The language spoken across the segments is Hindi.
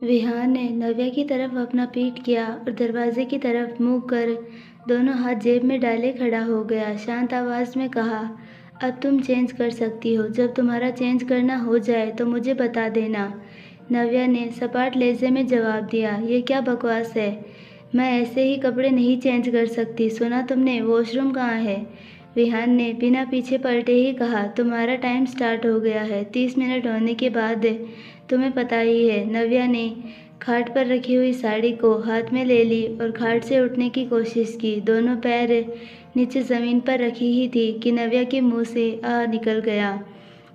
विहान ने नव्या की तरफ अपना पीठ किया और दरवाजे की तरफ मुंह कर दोनों हाथ जेब में डाले खड़ा हो गया। शांत आवाज में कहा, अब तुम चेंज कर सकती हो। जब तुम्हारा चेंज करना हो जाए तो मुझे बता देना। नव्या ने सपाट लहजे में जवाब दिया, ये क्या बकवास है। मैं ऐसे ही कपड़े नहीं चेंज कर सकती। सुना तुमने, वॉशरूम कहाँ है। विहान ने बिना पीछे पलटे ही कहा, तुम्हारा टाइम स्टार्ट हो गया है। 30 मिनट होने के बाद तुम्हें पता ही है। नव्या ने खाट पर रखी हुई साड़ी को हाथ में ले ली और खाट से उठने की कोशिश की। दोनों पैर नीचे ज़मीन पर रखी ही थी कि नव्या के मुंह से आ निकल गया।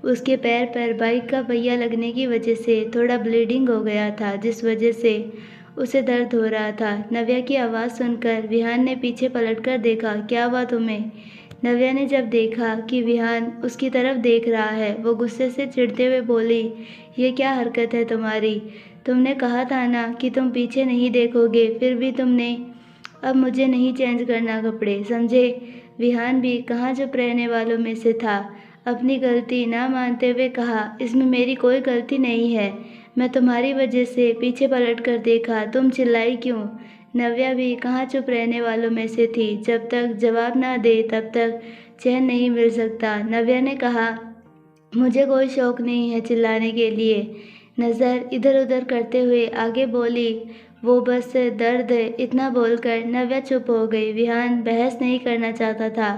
उसके पैर पर बाइक का पहिया लगने की वजह से थोड़ा ब्लीडिंग हो गया था, जिस वजह से उसे दर्द हो रहा था। नव्या की आवाज़ सुनकर विहान ने पीछे पलटकर देखा, क्या हुआ तुम्हें। नव्या ने जब देखा कि विहान उसकी तरफ देख रहा है, वो गुस्से से चिढ़ते हुए बोली, ये क्या हरकत है तुम्हारी। तुमने कहा था ना कि तुम पीछे नहीं देखोगे, फिर भी तुमने। अब मुझे नहीं चेंज करना कपड़े, समझे। विहान भी कहाँ चुप रहने वालों में से था। अपनी गलती ना मानते हुए कहा, इसमें मेरी कोई गलती नहीं है। मैं तुम्हारी वजह से पीछे पलट कर देखा, तुम चिल्लाई क्यों। नव्या भी कहाँ चुप रहने वालों में से थी। जब तक जवाब ना दे तब तक चैन नहीं मिल सकता। नव्या ने कहा, मुझे कोई शौक नहीं है चिल्लाने के लिए। नज़र इधर उधर करते हुए आगे बोली, वो बस दर्द है। इतना बोलकर नव्या चुप हो गई। विहान बहस नहीं करना चाहता था।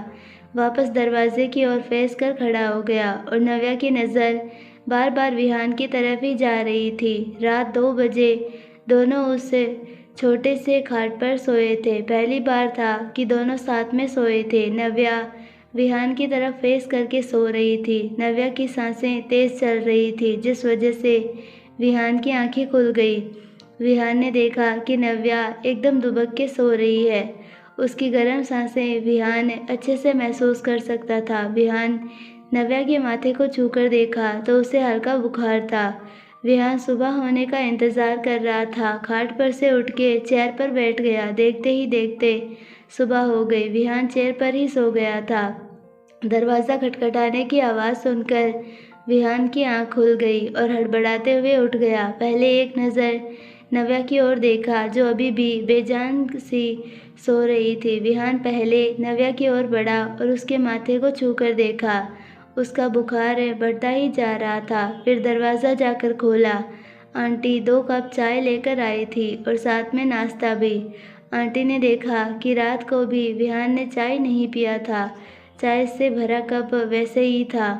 वापस दरवाजे की ओर फेस कर खड़ा हो गया और नव्या की नज़र बार बार विहान की तरफ ही जा रही थी। रात 2 बजे दोनों उस छोटे से खाट पर सोए थे। पहली बार था कि दोनों साथ में सोए थे। नव्या विहान की तरफ फेस करके सो रही थी। नव्या की सांसें तेज चल रही थी, जिस वजह से विहान की आंखें खुल गई। विहान ने देखा कि नव्या एकदम दुबक के सो रही है। उसकी गर्म सांसें विहान अच्छे से महसूस कर सकता था। विहान नव्या के माथे को छूकर देखा तो उसे हल्का बुखार था। विहान सुबह होने का इंतजार कर रहा था। खाट पर से उठ के चेयर पर बैठ गया। देखते ही देखते सुबह हो गई। विहान चेयर पर ही सो गया था। दरवाज़ा खटखटाने की आवाज़ सुनकर विहान की आंख खुल गई और हड़बड़ाते हुए उठ गया। पहले एक नज़र नव्या की ओर देखा, जो अभी भी बेजान सी सो रही थी। विहान पहले नव्या की ओर बढ़ा और उसके माथे को छूकर देखा। उसका बुखार बढ़ता ही जा रहा था। फिर दरवाज़ा जाकर खोला। आंटी 2 कप चाय लेकर आई थी और साथ में नाश्ता भी। आंटी ने देखा कि रात को भी विहान ने चाय नहीं पिया था। चाय से भरा कप वैसे ही था।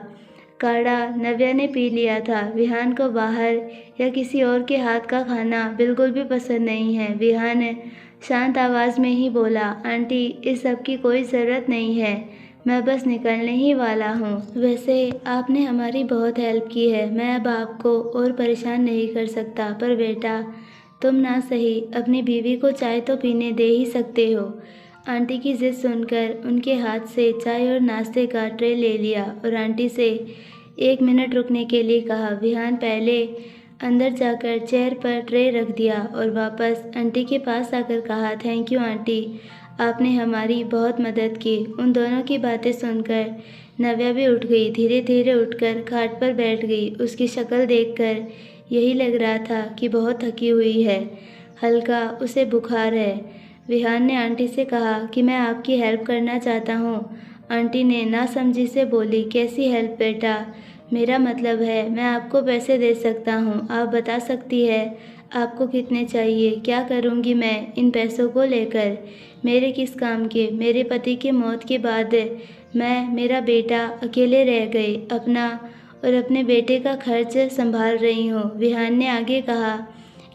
काढ़ा नव्या ने पी लिया था। विहान को बाहर या किसी और के हाथ का खाना बिल्कुल भी पसंद नहीं है। विहान शांत आवाज़ में ही बोला, आंटी इस सब की कोई ज़रूरत नहीं है, मैं बस निकलने ही वाला हूँ। वैसे आपने हमारी बहुत हेल्प की है, मैं अब आपको और परेशान नहीं कर सकता, पर बेटा तुम ना सही अपनी बीवी को चाय तो पीने दे ही सकते हो। आंटी की जिद सुनकर उनके हाथ से चाय और नाश्ते का ट्रे ले लिया और आंटी से 1 मिनट रुकने के लिए कहा। विहान पहले अंदर जाकर चेयर पर ट्रे रख दिया और वापस आंटी के पास आकर कहा, थैंक यू आंटी, आपने हमारी बहुत मदद की। उन दोनों की बातें सुनकर नव्या भी उठ गई। धीरे धीरे उठकर खाट पर बैठ गई। उसकी शक्ल देखकर यही लग रहा था कि बहुत थकी हुई है। हल्का उसे बुखार है। विहान ने आंटी से कहा कि मैं आपकी हेल्प करना चाहता हूँ। आंटी ने नासमझी से बोली, कैसी हेल्प बेटा। मेरा मतलब है मैं आपको पैसे दे सकता हूँ। आप बता सकती है आपको कितने चाहिए। क्या करूँगी मैं इन पैसों को लेकर। मेरे किस काम के। मेरे पति की मौत के बाद मैं मेरा बेटा अकेले रह गए। अपना और अपने बेटे का खर्च संभाल रही हूँ। विहान ने आगे कहा,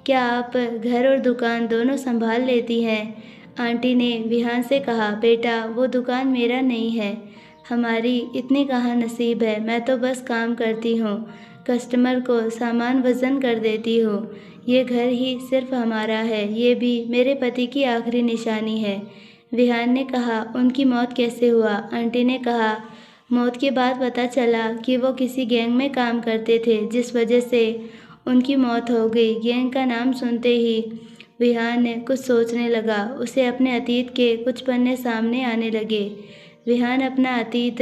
क्या आप घर और दुकान दोनों संभाल लेती हैं। आंटी ने विहान से कहा, बेटा वो दुकान मेरा नहीं है, हमारी इतनी कहाँ नसीब है। मैं तो बस काम करती हूँ, कस्टमर को सामान वज़न कर देती हूँ। ये घर ही सिर्फ हमारा है, ये भी मेरे पति की आखिरी निशानी है। विहान ने कहा, उनकी मौत कैसे हुआ। आंटी ने कहा, मौत के बाद पता चला कि वो किसी गैंग में काम करते थे, जिस वजह से उनकी मौत हो गई। गैंग का नाम सुनते ही विहान कुछ सोचने लगा। उसे अपने अतीत के कुछ पन्ने सामने आने लगे। विहान अपना अतीत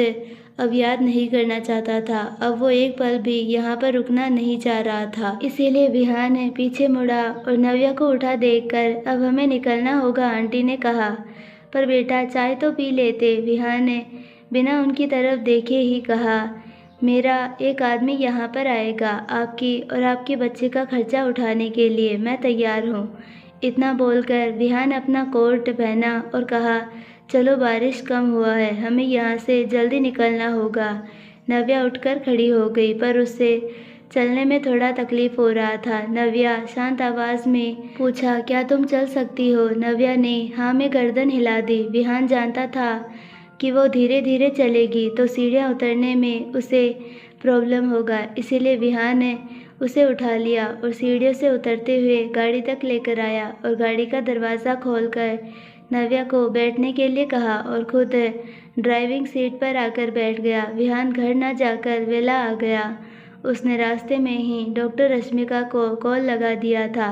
अब याद नहीं करना चाहता था। अब वो एक पल भी यहाँ पर रुकना नहीं चाह रहा था। इसीलिए विहान पीछे मुड़ा और नव्या को उठा देखकर अब हमें निकलना होगा, आंटी ने कहा। पर बेटा चाय तो पी लेते, विहान ने बिना उनकी तरफ देखे ही कहा। मेरा एक आदमी यहाँ पर आएगा, आपकी और आपके बच्चे का खर्चा उठाने के लिए। मैं तैयार हूँ। इतना बोलकर विहान अपना कोट पहना और कहा, चलो बारिश कम हुआ है, हमें यहाँ से जल्दी निकलना होगा। नव्या उठकर खड़ी हो गई, पर उससे चलने में थोड़ा तकलीफ हो रहा था। नव्या शांत आवाज़ में पूछा, क्या तुम चल सकती हो? नव्या ने हाँ में गर्दन हिला दी। विहान जानता था कि वो धीरे धीरे चलेगी तो सीढ़ियाँ उतरने में उसे प्रॉब्लम होगा, इसीलिए विहान ने उसे उठा लिया और सीढ़ियों से उतरते हुए गाड़ी तक लेकर आया और गाड़ी का दरवाज़ा खोलकर नव्या को बैठने के लिए कहा और खुद ड्राइविंग सीट पर आकर बैठ गया। विहान घर न जाकर वेला आ गया। उसने रास्ते में ही डॉक्टर रश्मिका को कॉल लगा दिया था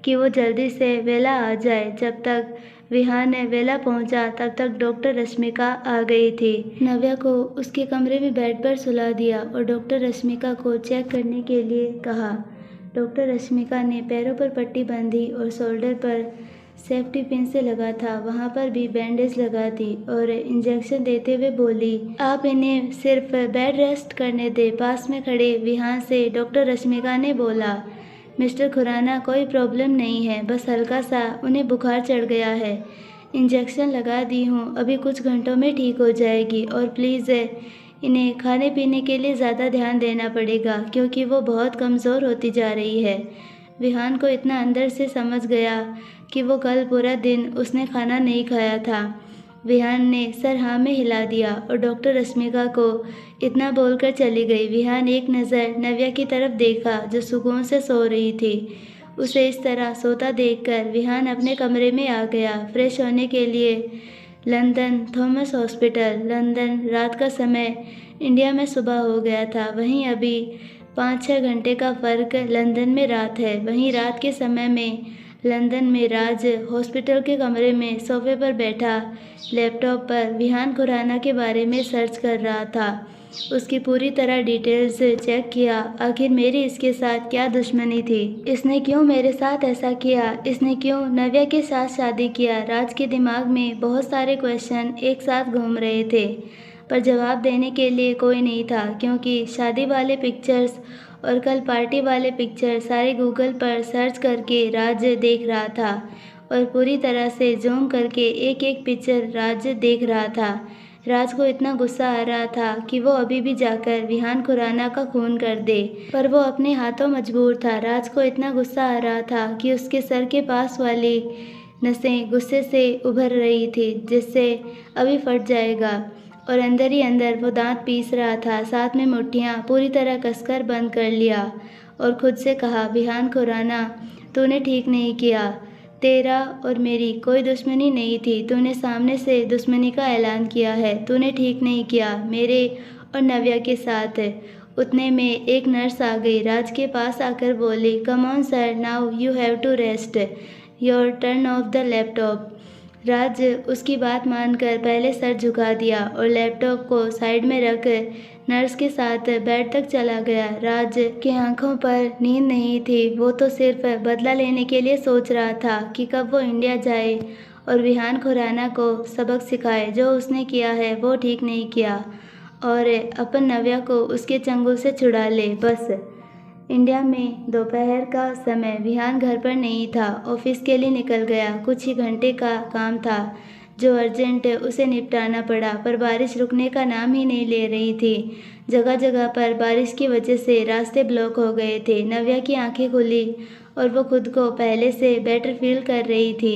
कि वो जल्दी से वेला आ जाए। जब तक विहान वेला पहुंचा तब तक डॉक्टर रश्मिका आ गई थी। नव्या को उसके कमरे में बेड पर सुला दिया और डॉक्टर रश्मिका को चेक करने के लिए कहा। डॉक्टर रश्मिका ने पैरों पर पट्टी बांधी और शोल्डर पर सेफ्टी पिन से लगा था, वहाँ पर भी बैंडेज लगा दी और इंजेक्शन देते हुए बोली, आप इन्हें सिर्फ बेड रेस्ट करने दे। पास में खड़े विहान से डॉक्टर रश्मिका ने बोला, मिस्टर खुराना कोई प्रॉब्लम नहीं है, बस हल्का सा उन्हें बुखार चढ़ गया है। इंजेक्शन लगा दी हूँ, अभी कुछ घंटों में ठीक हो जाएगी और प्लीज़ इन्हें खाने पीने के लिए ज़्यादा ध्यान देना पड़ेगा क्योंकि वो बहुत कमज़ोर होती जा रही है। विहान को इतना अंदर से समझ गया कि वो कल पूरा दिन उसने खाना नहीं खाया था। विहान ने सर हाँ में हिला दिया और डॉक्टर रश्मिका को इतना बोलकर चली गई। विहान एक नज़र नव्या की तरफ देखा जो सुकून से सो रही थी। उसे इस तरह सोता देखकर विहान अपने कमरे में आ गया फ्रेश होने के लिए। London Thomas hospital, London. रात का समय, इंडिया में सुबह हो गया था। वहीं अभी 5-6 घंटे का फ़र्क लंदन में रात है। वहीं रात के समय में लंदन में राज हॉस्पिटल के कमरे में सोफे पर बैठा लैपटॉप पर विहान खुराना के बारे में सर्च कर रहा था। उसकी पूरी तरह डिटेल्स चेक किया। आखिर मेरी इसके साथ क्या दुश्मनी थी? इसने क्यों मेरे साथ ऐसा किया? इसने क्यों नव्या के साथ शादी किया? राज के दिमाग में बहुत सारे क्वेश्चन एक साथ घूम रहे थे, पर जवाब देने के लिए कोई नहीं था क्योंकि शादी वाले पिक्चर्स और कल पार्टी वाले पिक्चर सारे गूगल पर सर्च करके राज देख रहा था और पूरी तरह से जूम करके एक एक पिक्चर राज देख रहा था। राज को इतना गुस्सा आ रहा था कि वो अभी भी जाकर विहान खुराना का खून कर दे, पर वो अपने हाथों मजबूर था। राज को इतना गुस्सा आ रहा था कि उसके सर के पास वाली नसें गुस्से से उभर रही थी जिससे अभी फट जाएगा और अंदर ही अंदर वो दांत पीस रहा था। साथ में मुट्ठियाँ पूरी तरह कसकर बंद कर लिया और खुद से कहा, विहान खुराना तूने ठीक नहीं किया। तेरा और मेरी कोई दुश्मनी नहीं थी, तूने सामने से दुश्मनी का ऐलान किया है। तूने ठीक नहीं किया मेरे और नव्या के साथ। उतने में एक नर्स आ गई। राज के पास आकर बोली, come on sir, now you have to rest, your turn off the laptop. Raj उसकी बात मानकर पहले सर झुका दिया और लैपटॉप को साइड में रख नर्स के साथ बेड तक चला गया। राज के आंखों पर नींद नहीं थी। वो तो सिर्फ बदला लेने के लिए सोच रहा था कि कब वो इंडिया जाए और विहान खुराना को सबक सिखाए। जो उसने किया है वो ठीक नहीं किया और अपन नव्या को उसके चंगुल से छुड़ा ले बस। इंडिया में दोपहर का समय। विहान घर पर नहीं था, ऑफिस के लिए निकल गया। कुछ ही घंटे का काम था जो अर्जेंट उसे निपटाना पड़ा, पर बारिश रुकने का नाम ही नहीं ले रही थी। जगह जगह पर बारिश की वजह से रास्ते ब्लॉक हो गए थे। नव्या की आंखें खुली और वो खुद को पहले से बेटर फील कर रही थी।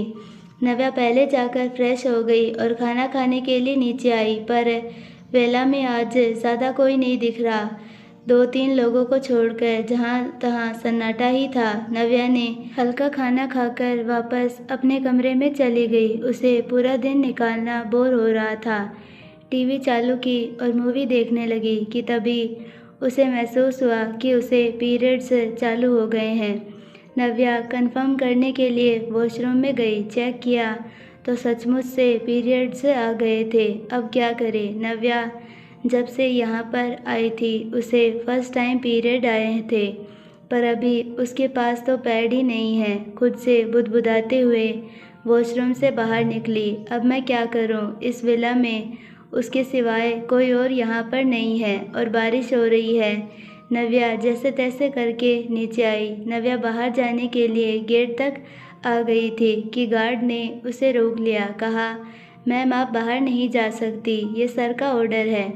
नव्या पहले जाकर फ्रेश हो गई और खाना खाने के लिए नीचे आई, पर वेला में आज ज़्यादा कोई नहीं दिख रहा। 2-3 लोगों को छोड़कर जहाँ तहाँ सन्नाटा ही था। नव्या ने हल्का खाना खाकर वापस अपने कमरे में चली गई। उसे पूरा दिन निकालना बोर हो रहा था। टीवी चालू की और मूवी देखने लगी कि तभी उसे महसूस हुआ कि उसे पीरियड्स चालू हो गए हैं। नव्या कंफर्म करने के लिए वॉशरूम में गई। चेक किया तो सचमुच से पीरियड्स आ गए थे। अब क्या करे? नव्या जब से यहाँ पर आई थी उसे फर्स्ट टाइम पीरियड आए थे, पर अभी उसके पास तो पैड ही नहीं है। खुद से बुदबुदाते हुए वॉशरूम से बाहर निकली। अब मैं क्या करूं? इस विला में उसके सिवाय कोई और यहाँ पर नहीं है और बारिश हो रही है। नव्या जैसे तैसे करके नीचे आई। नव्या बाहर जाने के लिए गेट तक आ गई थी कि गार्ड ने उसे रोक लिया। कहा, मैम आप बाहर नहीं जा सकती, ये सर का ऑर्डर है।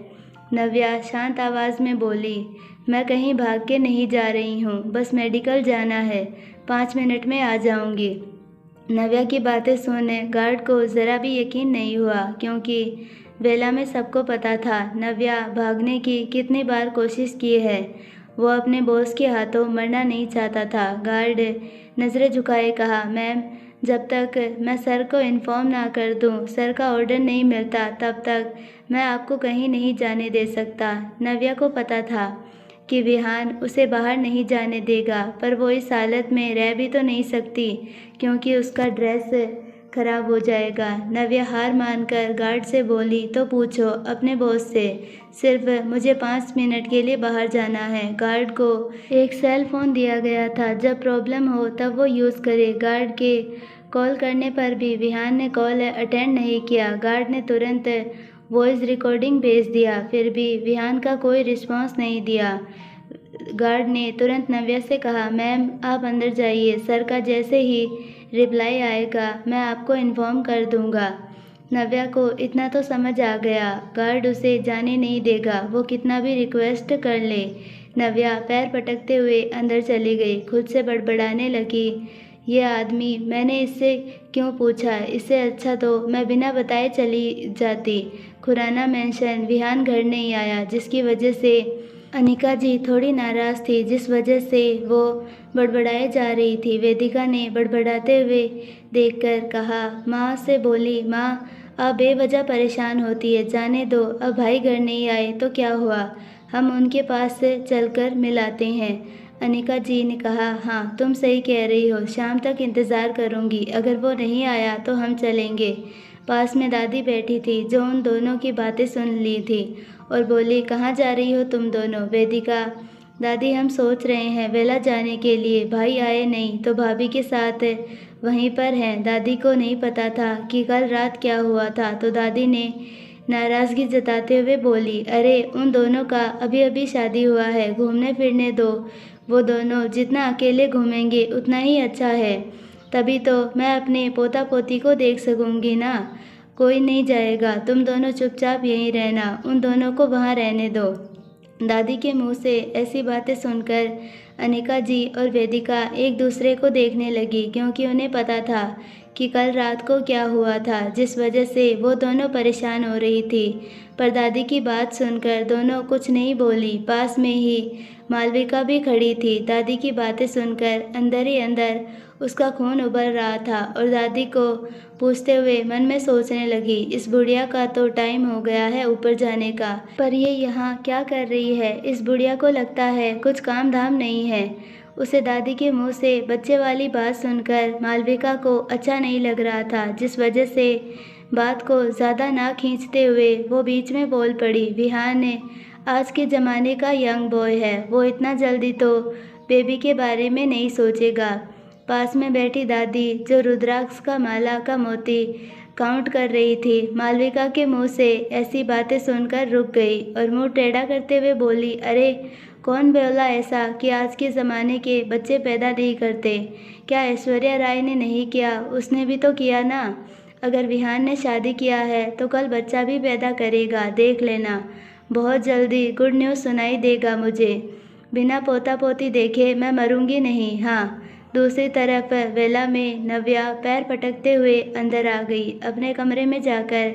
नव्या शांत आवाज़ में बोली, मैं कहीं भाग के नहीं जा रही हूँ, बस मेडिकल जाना है, 5 मिनट में आ जाऊँगी। नव्या की बातें सुन गार्ड को ज़रा भी यकीन नहीं हुआ, क्योंकि वेला में सबको पता था नव्या भागने की कितनी बार कोशिश की है। वो अपने बॉस के हाथों मरना नहीं चाहता था। गार्ड नज़रें झुकाए कहा, मैम जब तक मैं सर को इन्फॉर्म ना कर दूं, सर का ऑर्डर नहीं मिलता, तब तक मैं आपको कहीं नहीं जाने दे सकता। नव्या को पता था कि विहान उसे बाहर नहीं जाने देगा, पर वो इस हालत में रह भी तो नहीं सकती, क्योंकि उसका ड्रेस खराब हो जाएगा। नव्या हार मानकर गार्ड से बोली, तो पूछो अपने बॉस से, सिर्फ मुझे 5 मिनट के लिए बाहर जाना है। गार्ड को एक सेल फ़ोन दिया गया था, जब प्रॉब्लम हो तब वो यूज़ करे। गार्ड के कॉल करने पर भी विहान ने कॉल अटेंड नहीं किया। गार्ड ने तुरंत वॉइस रिकॉर्डिंग भेज दिया, फिर भी विहान का कोई रिस्पांस नहीं दिया। गार्ड ने तुरंत नव्या से कहा, मैम आप अंदर जाइए, सर का जैसे ही रिप्लाई आएगा मैं आपको इन्फॉर्म कर दूंगा। नव्या को इतना तो समझ आ गया, गार्ड उसे जाने नहीं देगा, वो कितना भी रिक्वेस्ट कर ले। नव्या पैर पटकते हुए अंदर चली गई। खुद से बड़बड़ाने लगी, ये आदमी, मैंने इससे क्यों पूछा? इससे अच्छा तो मैं बिना बताए चली जाती। खुराना मेंशन विहान घर नहीं आया, जिसकी वजह से अनिका जी थोड़ी नाराज़ थी, जिस वजह से वो बड़बड़ाए जा रही थी। वेदिका ने बड़बड़ाते हुए देखकर कहा, माँ से बोली, माँ आप बेवजह परेशान होती है, जाने दो, अब भाई घर नहीं आए तो क्या हुआ, हम उनके पास से चलकर मिलाते हैं। अनिका जी ने कहा, हाँ तुम सही कह रही हो, शाम तक इंतज़ार करूँगी, अगर वो नहीं आया तो हम चलेंगे। पास में दादी बैठी थी, जो उन दोनों की बातें सुन ली थी और बोली, कहाँ जा रही हो तुम दोनों? वेदिका, दादी हम सोच रहे हैं वेला जाने के लिए, भाई आए नहीं तो भाभी के साथ वहीं पर हैं। दादी को नहीं पता था कि कल रात क्या हुआ था, तो दादी ने नाराज़गी जताते हुए बोली, अरे उन दोनों का अभी अभी शादी हुआ है, घूमने फिरने दो, वो दोनों जितना अकेले घूमेंगे उतना ही अच्छा है, तभी तो मैं अपने पोता पोती को देख सकूँगी ना। कोई नहीं जाएगा, तुम दोनों चुपचाप यहीं रहना, उन दोनों को वहाँ रहने दो। दादी के मुंह से ऐसी बातें सुनकर अनिका जी और वेदिका एक दूसरे को देखने लगी, क्योंकि उन्हें पता था कि कल रात को क्या हुआ था, जिस वजह से वो दोनों परेशान हो रही थी। पर दादी की बात सुनकर दोनों कुछ नहीं बोली। पास में ही मालविका भी खड़ी थी। दादी की बातें सुनकर अंदर ही अंदर उसका खून उबल रहा था और दादी को पूछते हुए मन में सोचने लगी, इस बुढ़िया का तो टाइम हो गया है ऊपर जाने का, पर ये यहाँ क्या कर रही है? इस बुढ़िया को लगता है कुछ काम धाम नहीं है। उसे दादी के मुंह से बच्चे वाली बात सुनकर मालविका को अच्छा नहीं लग रहा था, जिस वजह से बात को ज़्यादा ना खींचते हुए वो बीच में बोल पड़ी, विहान ने आज के ज़माने का यंग बॉय है, वो इतना जल्दी तो बेबी के बारे में नहीं सोचेगा। पास में बैठी दादी, जो रुद्राक्ष का माला का मोती काउंट कर रही थी, मालविका के मुंह से ऐसी बातें सुनकर रुक गई और मुंह टेढ़ा करते हुए बोली, अरे कौन बोला ऐसा कि आज के ज़माने के बच्चे पैदा नहीं करते? क्या ऐश्वर्या राय ने नहीं किया? उसने भी तो किया ना। अगर विहान ने शादी किया है तो कल बच्चा भी पैदा करेगा, देख लेना, बहुत जल्दी गुड न्यूज़ सुनाई देगा मुझे। बिना पोता पोती देखे मैं मरूंगी नहीं। हाँ। दूसरी तरफ वेला में नव्या पैर पटकते हुए अंदर आ गई। अपने कमरे में जाकर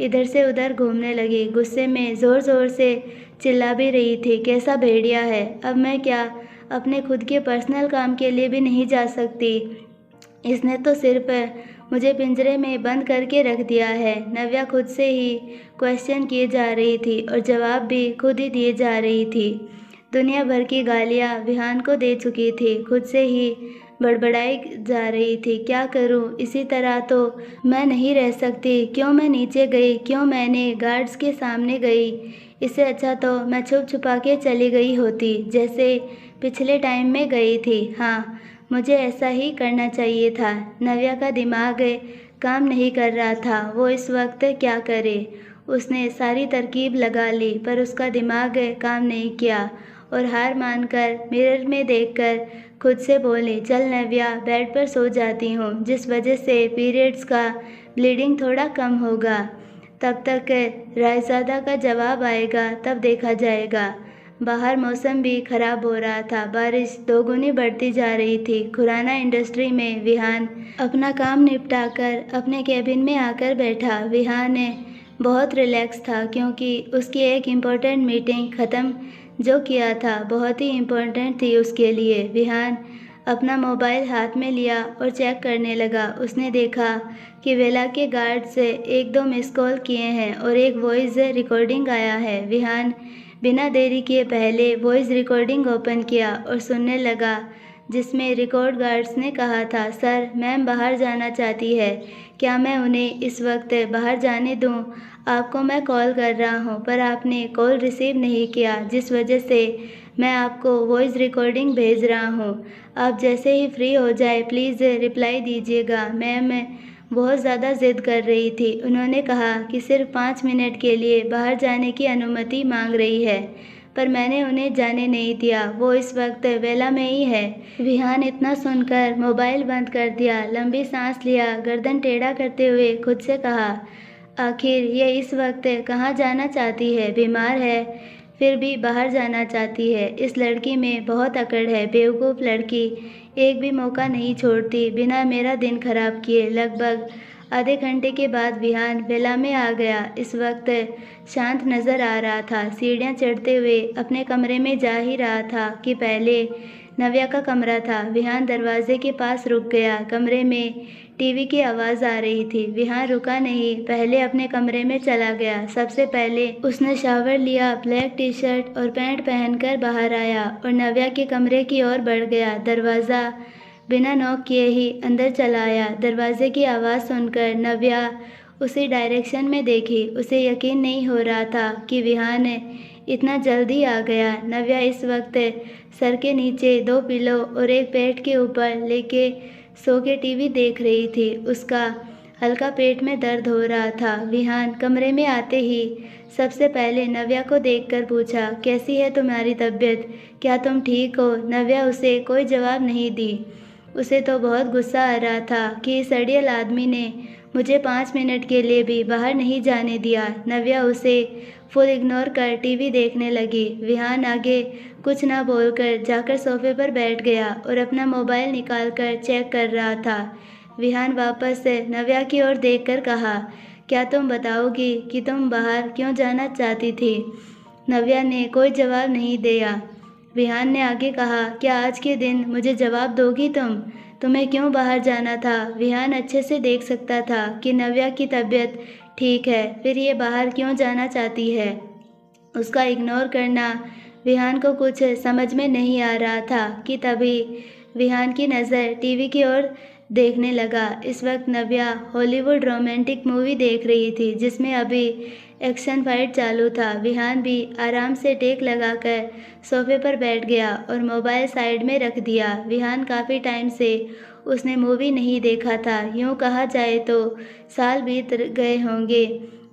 इधर से उधर घूमने लगी। गुस्से में ज़ोर ज़ोर से चिल्ला भी रही थी, कैसा भेड़िया है, अब मैं क्या अपने खुद के पर्सनल काम के लिए भी नहीं जा सकती? इसने तो सिर्फ मुझे पिंजरे में बंद करके रख दिया है। नव्या खुद से ही क्वेश्चन किए जा रही थी और जवाब भी खुद ही दिए जा रही थी। दुनिया भर की गालियाँ विहान को दे चुकी थी, खुद से ही बड़बड़ाई जा रही थी, क्या करूं? इसी तरह तो मैं नहीं रह सकती। क्यों मैं नीचे गई? क्यों मैंने गार्ड्स के सामने गई? इससे अच्छा तो मैं छुप छुपा के चली गई होती, जैसे पिछले टाइम में गई थी। हाँ, मुझे ऐसा ही करना चाहिए था। नव्या का दिमाग काम नहीं कर रहा था, वो इस वक्त क्या करे। उसने सारी तरकीब लगा ली पर उसका दिमाग काम नहीं किया और हार मानकर मिरर में देखकर खुद से बोली, चल नव्या, बेड पर सो जाती हूँ, जिस वजह से पीरियड्स का ब्लीडिंग थोड़ा कम होगा। तब तक रायज़ादा का जवाब आएगा, तब देखा जाएगा। बाहर मौसम भी खराब हो रहा था, बारिश दोगुनी बढ़ती जा रही थी। खुराना इंडस्ट्री में विहान अपना काम निपटाकर अपने केबिन में आकर बैठा। विहान बहुत रिलैक्स था क्योंकि उसकी एक इम्पोर्टेंट मीटिंग ख़त्म जो किया था बहुत ही इम्पोर्टेंट थी उसके लिए। विहान अपना मोबाइल हाथ में लिया और चेक करने लगा। उसने देखा कि वेला के गार्ड से 1-2 मिस कॉल किए हैं और एक वॉइस रिकॉर्डिंग आया है। विहान बिना देरी किए पहले वॉइस रिकॉर्डिंग ओपन किया और सुनने लगा, जिसमें रिकॉर्ड गार्ड्स ने कहा था, सर, मैम बाहर जाना चाहती है, क्या मैं उन्हें इस वक्त बाहर जाने दूं? आपको मैं कॉल कर रहा हूं पर आपने कॉल रिसीव नहीं किया, जिस वजह से मैं आपको वॉइस रिकॉर्डिंग भेज रहा हूं। आप जैसे ही फ्री हो जाए प्लीज़ रिप्लाई दीजिएगा। मैम बहुत ज़्यादा ज़िद कर रही थी। उन्होंने कहा कि सिर्फ 5 मिनट के लिए बाहर जाने की अनुमति मांग रही है, पर मैंने उन्हें जाने नहीं दिया। वो इस वक्त वेला में ही है। विहान इतना सुनकर मोबाइल बंद कर दिया, लंबी सांस लिया, गर्दन टेढ़ा करते हुए खुद से कहा, आखिर ये इस वक्त कहाँ जाना चाहती है? बीमार है, फिर भी बाहर जाना चाहती है। इस लड़की में बहुत अकड़ है, बेवकूफ़ लड़की, एक भी मौका नहीं छोड़ती बिना मेरा दिन खराब किए। लगभग आधे घंटे के बाद विहान वेला में आ गया। इस वक्त शांत नज़र आ रहा था। सीढ़ियाँ चढ़ते हुए अपने कमरे में जा ही रहा था कि पहले नव्या का कमरा था। विहान दरवाजे के पास रुक गया। कमरे में टीवी की आवाज़ आ रही थी। विहान रुका नहीं, पहले अपने कमरे में चला गया। सबसे पहले उसने शावर लिया, ब्लैक टी शर्ट और पैंट पहनकर बाहर आया और नव्या के कमरे की ओर बढ़ गया। दरवाज़ा बिना नॉक किए ही अंदर चला आया। दरवाजे की आवाज़ सुनकर नव्या उसी डायरेक्शन में देखी। उसे यकीन नहीं हो रहा था कि विहान इतना जल्दी आ गया। नव्या इस वक्त सर के नीचे 2 पिलो और एक पेट के ऊपर लेके सो के टीवी देख रही थी। उसका हल्का पेट में दर्द हो रहा था। विहान कमरे में आते ही सबसे पहले नव्या को देखकर पूछा, कैसी है तुम्हारी तबीयत? क्या तुम ठीक हो? नव्या उसे कोई जवाब नहीं दी। उसे तो बहुत गुस्सा आ रहा था कि इस अड़ियल आदमी ने मुझे 5 मिनट के लिए भी बाहर नहीं जाने दिया। नव्या उसे फुल इग्नोर कर टीवी देखने लगी। विहान आगे कुछ ना बोलकर जाकर सोफे पर बैठ गया और अपना मोबाइल निकालकर चेक कर रहा था। विहान वापस नव्या की ओर देखकर कहा, क्या तुम बताओगी कि तुम बाहर क्यों जाना चाहती थी? नव्या ने कोई जवाब नहीं दिया। विहान ने आगे कहा, क्या आज के दिन मुझे जवाब दोगी तुम? तुम्हें क्यों बाहर जाना था? विहान अच्छे से देख सकता था कि नव्या की तबीयत ठीक है, फिर ये बाहर क्यों जाना चाहती है? उसका इग्नोर करना विहान को कुछ समझ में नहीं आ रहा था कि तभी विहान की नज़र टीवी की ओर देखने लगा। इस वक्त नव्या हॉलीवुड रोमांटिक मूवी देख रही थी जिसमें अभी एक्शन फाइट चालू था। विहान भी आराम से टेक लगाकर सोफे पर बैठ गया और मोबाइल साइड में रख दिया। विहान काफ़ी टाइम से उसने मूवी नहीं देखा था। यूँ कहा जाए तो साल बीत गए होंगे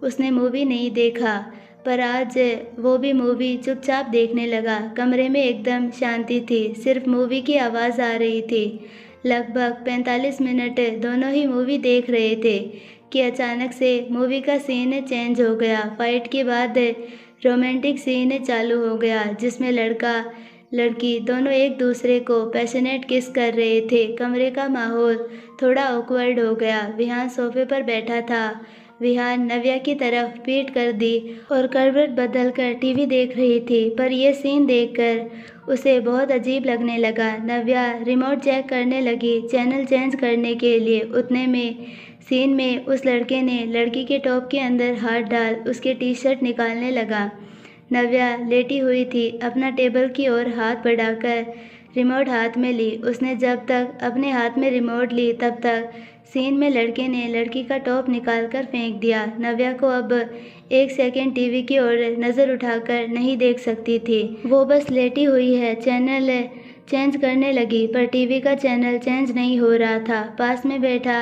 उसने मूवी नहीं देखा, पर आज वो भी मूवी चुपचाप देखने लगा। कमरे में एकदम शांति थी, सिर्फ मूवी की आवाज़ आ रही थी। लगभग 45 मिनट दोनों ही मूवी देख रहे थे कि अचानक से मूवी का सीन चेंज हो गया। फाइट के बाद रोमांटिक सीन चालू हो गया जिसमें लड़का लड़की दोनों एक दूसरे को पैशनेट किस कर रहे थे। कमरे का माहौल थोड़ा ऑकवर्ड हो गया। विहान सोफे पर बैठा था। विहान नव्या की तरफ पीठ कर दी और करवट बदल कर टीवी देख रही थी, पर यह सीन देखकर उसे बहुत अजीब लगने लगा। नव्या रिमोट चेक करने लगी चैनल चेंज करने के लिए। उतने में सीन में उस लड़के ने लड़की के टॉप के अंदर हाथ डाल उसके टी शर्ट निकालने लगा। नव्या लेटी हुई थी, अपना टेबल की ओर हाथ बढ़ाकर रिमोट हाथ में ली। उसने जब तक अपने हाथ में रिमोट ली तब तक सीन में लड़के ने लड़की का टॉप निकालकर फेंक दिया। नव्या को अब 1 सेकंड टीवी की ओर नज़र उठाकर नहीं देख सकती थी। वो बस लेटी हुई है, चैनल चेंज करने लगी, पर टीवी का चैनल चेंज नहीं हो रहा था। पास में बैठा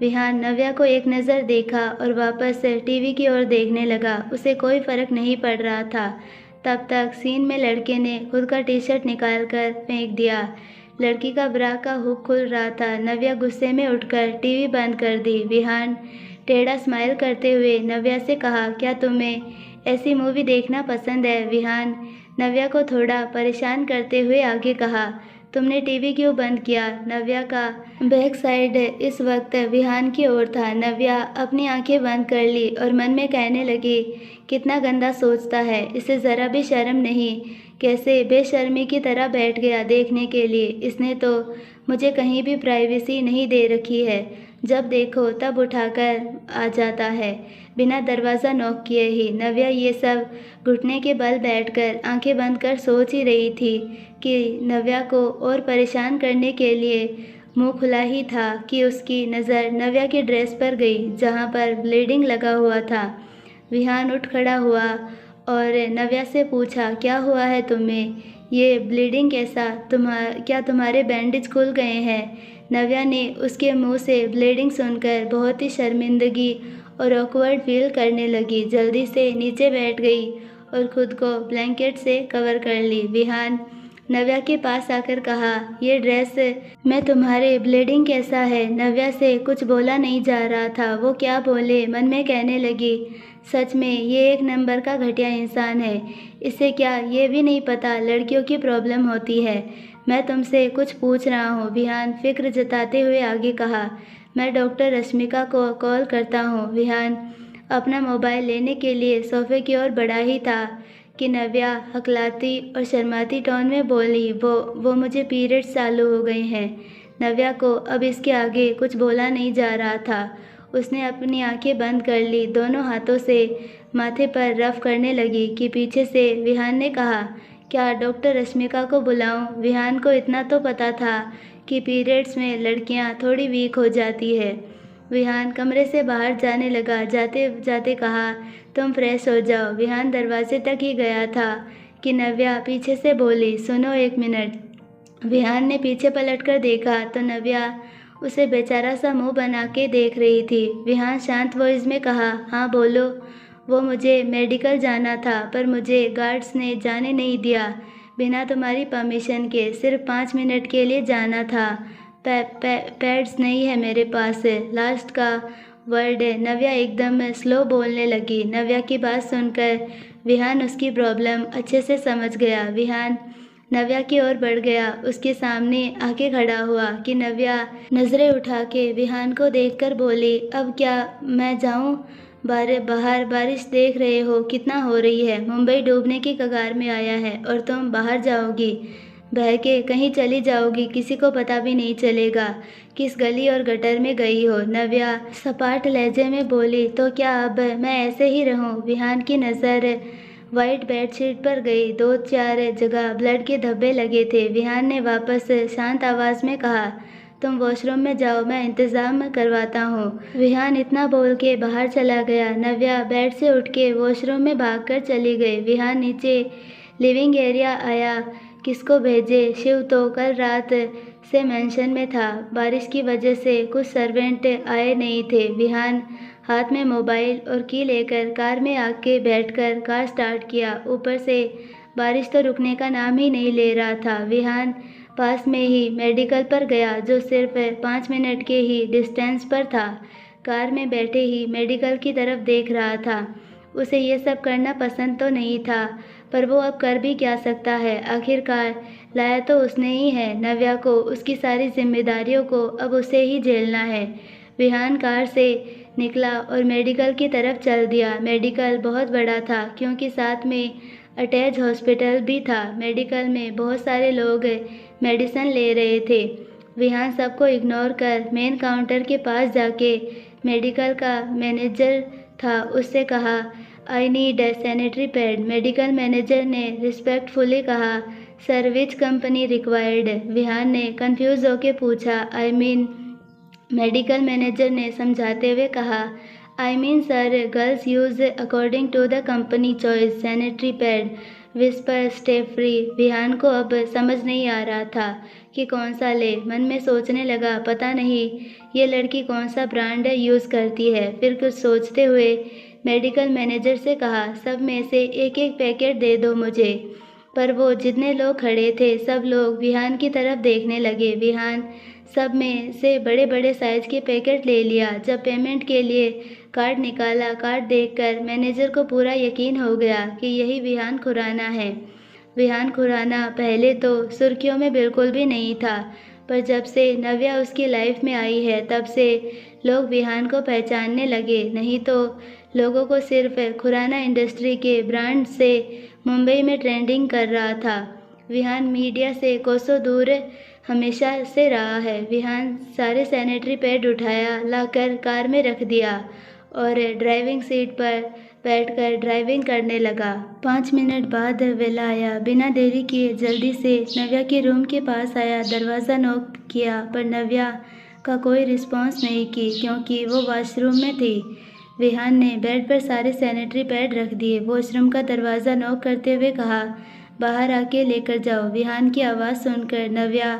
विहान नव्या को एक नज़र देखा और वापस टीवी की ओर देखने लगा। उसे कोई फ़र्क नहीं पड़ रहा था। तब तक सीन में लड़के ने खुद का टी-शर्ट निकालकर फेंक दिया। लड़की का ब्रा का हुक खुल रहा था। नव्या गुस्से में उठकर टीवी बंद कर दी। विहान टेढ़ा स्माइल करते हुए नव्या से कहा, क्या तुम्हें ऐसी मूवी देखना पसंद है? विहान नव्या को थोड़ा परेशान करते हुए आगे कहा, तुमने टीवी क्यों बंद किया? नव्या का बैक साइड इस वक्त विहान की ओर था। नव्या अपनी आंखें बंद कर ली और मन में कहने लगी, कितना गंदा सोचता है, इसे ज़रा भी शर्म नहीं, कैसे बेशर्मी की तरह बैठ गया देखने के लिए। इसने तो मुझे कहीं भी प्राइवेसी नहीं दे रखी है, जब देखो तब उठाकर आ जाता है, बिना दरवाज़ा नॉक किए ही। नव्या ये सब घुटने के बल बैठकर आंखें बंद कर सोच ही रही थी कि नव्या को और परेशान करने के लिए मुंह खुला ही था कि उसकी नज़र नव्या की ड्रेस पर गई, जहां पर ब्लीडिंग लगा हुआ था। विहान उठ खड़ा हुआ और नव्या से पूछा, क्या हुआ है तुम्हें? ये ब्लीडिंग कैसा? क्या तुम्हारे बैंडेज खुल गए हैं? नव्या ने उसके मुंह से ब्लीडिंग सुनकर बहुत ही शर्मिंदगी और ऑकवर्ड फील करने लगी। जल्दी से नीचे बैठ गई और खुद को ब्लैंकेट से कवर कर ली। विहान नव्या के पास आकर कहा, ये ड्रेस में तुम्हारे ब्लीडिंग कैसा है? नव्या से कुछ बोला नहीं जा रहा था। वो क्या बोले, मन में कहने लगी, सच में ये एक नंबर का घटिया इंसान है। इसे क्या ये भी नहीं पता लड़कियों की प्रॉब्लम होती है? मैं तुमसे कुछ पूछ रहा हूँ। विहान फिक्र जताते हुए आगे कहा, मैं डॉक्टर रश्मिका को कॉल करता हूँ। विहान अपना मोबाइल लेने के लिए सोफे की ओर बढ़ा ही था कि नव्या हकलाती और शर्माती टोन में बोली, वो मुझे पीरियड्स चालू हो गए हैं। नव्या को अब इसके आगे कुछ बोला नहीं जा रहा था। उसने अपनी आंखें बंद कर ली, दोनों हाथों से माथे पर रफ करने लगी कि पीछे से विहान ने कहा, क्या डॉक्टर रश्मिका को बुलाऊं? विहान को इतना तो पता था कि पीरियड्स में लड़कियां थोड़ी वीक हो जाती है। विहान कमरे से बाहर जाने लगा। जाते जाते कहा, तुम फ्रेश हो जाओ। विहान दरवाजे तक ही गया था कि नव्या पीछे से बोली, सुनो एक मिनट। विहान ने पीछे पलटकर देखा तो नव्या उसे बेचारा सा मुंह बना के देख रही थी। विहान शांत वॉइस में कहा, हाँ बोलो। वो मुझे मेडिकल जाना था, पर मुझे गार्ड्स ने जाने नहीं दिया, बिना तुम्हारी परमिशन के। सिर्फ 5 मिनट के लिए जाना था। पैड्स नहीं है मेरे पास, लास्ट का वर्ड है। नव्या एकदम स्लो बोलने लगी। नव्या की बात सुनकर विहान उसकी प्रॉब्लम अच्छे से समझ गया। विहान नव्या की ओर बढ़ गया, उसके सामने आके खड़ा हुआ कि नव्या नज़रें उठा के विहान को देखकर बोली, अब क्या मैं जाऊं? बाहर बारिश देख रहे हो कितना हो रही है, मुंबई डूबने की कगार में आया है और तुम बाहर जाओगी, बह के कहीं चली जाओगी, किसी को पता भी नहीं चलेगा किस गली और गटर में गई हो। नव्या सपाट लहजे में बोली, तो क्या अब मैं ऐसे ही रहूं? विहान की नज़र वाइट बेडशीट पर गई। 2-4 जगह ब्लड के धब्बे लगे थे। विहान ने वापस शांत आवाज़ में कहा, तुम वॉशरूम में जाओ, मैं इंतज़ाम करवाता हूँ। विहान इतना बोल के बाहर चला गया। नव्या बेड से उठ के वॉशरूम में भागकर चली गई। विहान नीचे लिविंग एरिया आया। किसको भेजे? शिव तो कल रात से मेंशन में था। बारिश की वजह से कुछ सर्वेंट आए नहीं थे। विहान हाथ में मोबाइल और की लेकर कार में आके बैठकर कार स्टार्ट किया। ऊपर से बारिश तो रुकने का नाम ही नहीं ले रहा था। विहान पास में ही मेडिकल पर गया, जो सिर्फ 5 मिनट के ही डिस्टेंस पर था। कार में बैठे ही मेडिकल की तरफ देख रहा था। उसे ये सब करना पसंद तो नहीं था, पर वो अब कर भी क्या सकता है? आखिरकार लाया तो उसने ही है। नव्या को उसकी सारी जिम्मेदारियों को अब उसे ही झेलना है। विहान कार से निकला और मेडिकल की तरफ चल दिया। मेडिकल बहुत बड़ा था, क्योंकि साथ में अटैच हॉस्पिटल भी था। मेडिकल में बहुत सारे लोग मेडिसिन ले रहे थे। विहान सबको इग्नोर कर मेन काउंटर के पास जाके मेडिकल का मैनेजर था उससे कहा, I need a sanitary pad. Medical manager ने रिस्पेक्टफुली कहा, sir which company required? Vihan ने कंफ्यूज होकर पूछा, आई मीन मेडिकल मैनेजर ने समझाते हुए कहा, I mean sir, girls use according to the company choice sanitary pad, Whisper Stayfree. Vihan को अब समझ नहीं आ रहा था कि कौन सा ले। मन में सोचने लगा, पता नहीं ये लड़की कौन सा ब्रांड यूज़ करती है। फिर कुछ सोचते हुए मेडिकल मैनेजर से कहा, सब में से एक एक पैकेट दे दो मुझे। पर वो जितने लोग खड़े थे सब लोग विहान की तरफ देखने लगे। विहान सब में से बड़े बड़े साइज़ के पैकेट ले लिया। जब पेमेंट के लिए कार्ड निकाला, कार्ड देखकर मैनेजर को पूरा यकीन हो गया कि यही विहान खुराना है। विहान खुराना पहले तो सुर्खियों में बिल्कुल भी नहीं था, पर जब से नव्या उसकी लाइफ में आई है तब से लोग विहान को पहचानने लगे। नहीं तो लोगों को सिर्फ खुराना इंडस्ट्री के ब्रांड से मुंबई में ट्रेंडिंग कर रहा था। विहान मीडिया से कोसों दूर हमेशा से रहा है। विहान सारे सैनिटरी पैड उठाया, लाकर कार में रख दिया और ड्राइविंग सीट पर बैठकर ड्राइविंग करने लगा। 5 मिनट बाद वेला आया। बिना देरी किए जल्दी से नव्या के रूम के पास आया। दरवाज़ा नॉक किया पर नव्या का कोई रिस्पॉन्स नहीं की, क्योंकि वो वॉशरूम में थी। विहान ने बेड पर सारे सैनिटरी पैड रख दिए। वॉशरूम का दरवाज़ा नॉक करते हुए कहा, बाहर आके लेकर जाओ। विहान की आवाज़ सुनकर नव्या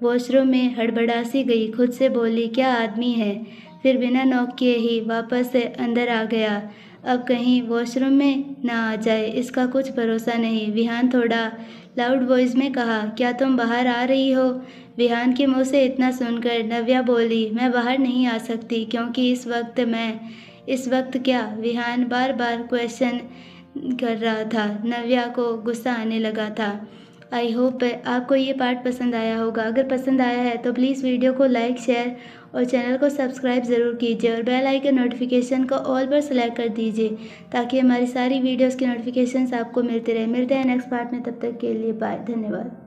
वॉशरूम में हड़बड़ा सी गई। खुद से बोली, क्या आदमी है। फिर बिना नॉक किए ही वापस अंदर आ गया। अब कहीं वॉशरूम में ना आ जाए, इसका कुछ भरोसा नहीं। विहान थोड़ा लाउड वॉइस में कहा, क्या तुम बाहर आ रही हो। विहान के मुंह से इतना सुनकर नव्या बोली, मैं बाहर नहीं आ सकती, क्योंकि इस वक्त क्या। विहान बार बार क्वेश्चन कर रहा था। नव्या को गुस्सा आने लगा था। आई होप आपको ये पार्ट पसंद आया होगा। अगर पसंद आया है तो प्लीज़ वीडियो को लाइक, शेयर और चैनल को सब्सक्राइब ज़रूर कीजिए और बेल आइकन नोटिफिकेशन को ऑल पर सेलेक्ट कर दीजिए, ताकि हमारी सारी वीडियोस की नोटिफिकेशंस आपको मिलते रहे। मिलते हैं नेक्स्ट पार्ट में, तब तक के लिए बाय, धन्यवाद।